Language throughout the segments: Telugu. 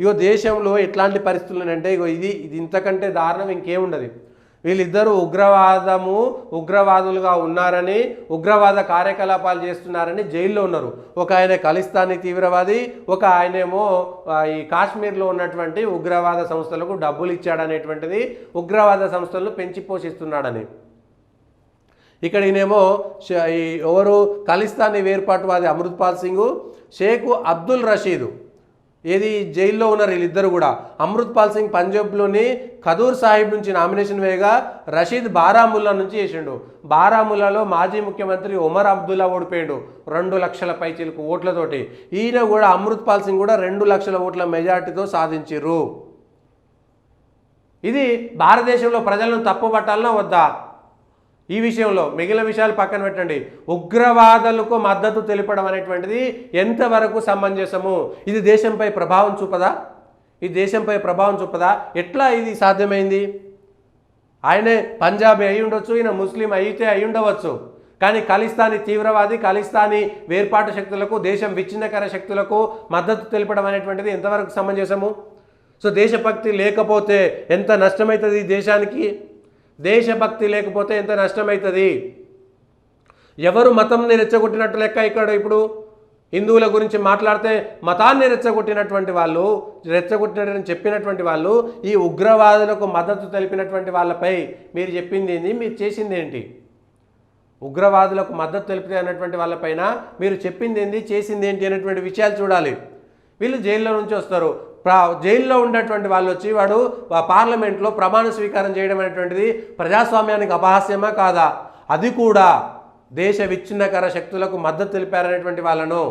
ఇగో దేశంలో ఎట్లాంటి పరిస్థితులు అంటే ఇగో ఇది ఇంతకంటే దారుణం ఇంకేముండదు. వీళ్ళిద్దరూ ఉగ్రవాదులుగా ఉన్నారని, ఉగ్రవాద కార్యకలాపాలు చేస్తున్నారని జైల్లో ఉన్నారు. ఒక ఆయన ఖలిస్తానీ తీవ్రవాది, ఒక ఆయనేమో ఈ కాశ్మీర్లో ఉన్నటువంటి ఉగ్రవాద సంస్థలకు డబ్బులు ఇచ్చాడనేటువంటిది, ఉగ్రవాద సంస్థలను పెంచి పోషిస్తున్నాడని. ఇక్కడ ఈయనేమో ఎవరు ఖలిస్తానీ వేర్పాటువాది అమృత్పాల్ సింగ్, షేక్ అబ్దుల్ రషీద్ ఏది జైల్లో ఉన్నారు వీళ్ళిద్దరు కూడా. అమృత్పాల్ సింగ్ పంజాబ్లోని ఖదూర్ సాహిబ్ నుంచి నామినేషన్ వేయగా రషీద్ బారాముల్లా నుంచి చేసిండు. బారాముల్లాలో మాజీ ముఖ్యమంత్రి ఒమర్ అబ్దుల్లా ఓడిపోయాడు 2 లక్షల పైచిలకు ఓట్లతోటి. ఈయన కూడా అమృత్పాల్ సింగ్ కూడా 2 లక్షల ఓట్ల మెజార్టీతో సాధించారు. ఇది భారతదేశంలో ప్రజలను తప్పుపట్టాలన్నా వద్దా? ఈ విషయంలో మిగిలిన విషయాలు పక్కన పెట్టండి. ఉగ్రవాదులకు మద్దతు తెలపడం అనేటువంటిది ఎంతవరకు సమంజసము? ఇది దేశంపై ప్రభావం చూపదా? ఇది దేశంపై ప్రభావం చూపదా? ఎట్లా ఇది సాధ్యమైంది? ఆయనే పంజాబీ అయి ఉండొచ్చు, ఈయన ముస్లిం అయితే అయి ఉండవచ్చు, కానీ ఖలిస్తానీ తీవ్రవాది, ఖలిస్తానీ వేర్పాటు శక్తులకు, దేశం విచ్ఛిన్నకర శక్తులకు మద్దతు తెలపడం అనేటువంటిది ఎంతవరకు సమంజసము? సో దేశభక్తి లేకపోతే ఎంత నష్టమవుతుంది దేశానికి? దేశభక్తి లేకపోతే ఎంత నష్టమవుతుంది? ఎవరు మతంని రెచ్చగొట్టినట్టు లెక్క ఇక్కడ. ఇప్పుడు హిందువుల గురించి మాట్లాడితే మతాన్ని రెచ్చగొట్టినటువంటి వాళ్ళు, రెచ్చగొట్టినట్టు చెప్పినటువంటి వాళ్ళు, ఈ ఉగ్రవాదులకు మద్దతు తెలిపినటువంటి వాళ్ళపై మీరు చెప్పింది ఏంది, మీరు చేసింది ఏంటి? ఉగ్రవాదులకు మద్దతు తెలిపి అన్నటువంటి వాళ్ళపైన మీరు చెప్పింది ఏంది, చేసింది ఏంటి అనేటువంటి విషయాలు చూడాలి. వీళ్ళు జైల్లో నుంచి వస్తారు. జైల్లో ఉన్నటువంటి వాళ్ళు వచ్చి వాడు పార్లమెంట్లో ప్రమాణ స్వీకారం చేయడం అనేటువంటిది ప్రజాస్వామ్యానికి అపహాస్యమా కాదా? అది కూడా దేశ విచ్ఛిన్నకర శక్తులకు మద్దతు తెలిపారనేటువంటి వాళ్ళను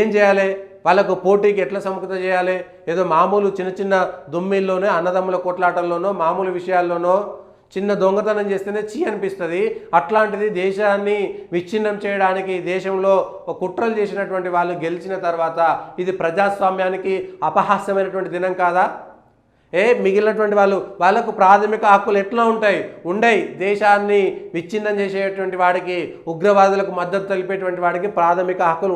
ఏం చేయాలి? వాళ్ళకు పోటీకి ఎట్లా సముఖత చేయాలి? ఏదో మామూలు చిన్న చిన్న దుమ్మిల్లోనే, అన్నదమ్ముల కొట్లాటల్లోనో, మామూలు విషయాల్లోనో చిన్న దొంగతనం చేస్తేనే చీ అనిపిస్తుంది. అట్లాంటిది దేశాన్ని విచ్ఛిన్నం చేయడానికి దేశంలో కుట్రలు చేసినటువంటి వాళ్ళు గెలిచిన తర్వాత ఇది ప్రజాస్వామ్యానికి అపహాస్యమైనటువంటి దినం కాదా? మిగిలినటువంటి వాళ్ళకు ప్రాథమిక హక్కులు ఎట్లా ఉంటాయి? ఉండయి. దేశాన్ని విచ్ఛిన్నం చేసేటువంటి వాడికి, ఉగ్రవాదులకు మద్దతు తెలిపేటువంటి వాడికి ప్రాథమిక హక్కులు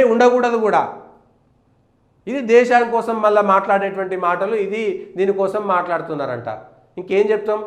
ఉండకూడదు కూడా. ఇది దేశాని కోసం మళ్ళీ మాట్లాడేటువంటి మాటలు, ఇది దీనికోసం మాట్లాడుతున్నారంట. ఇంకేం చెప్తాం?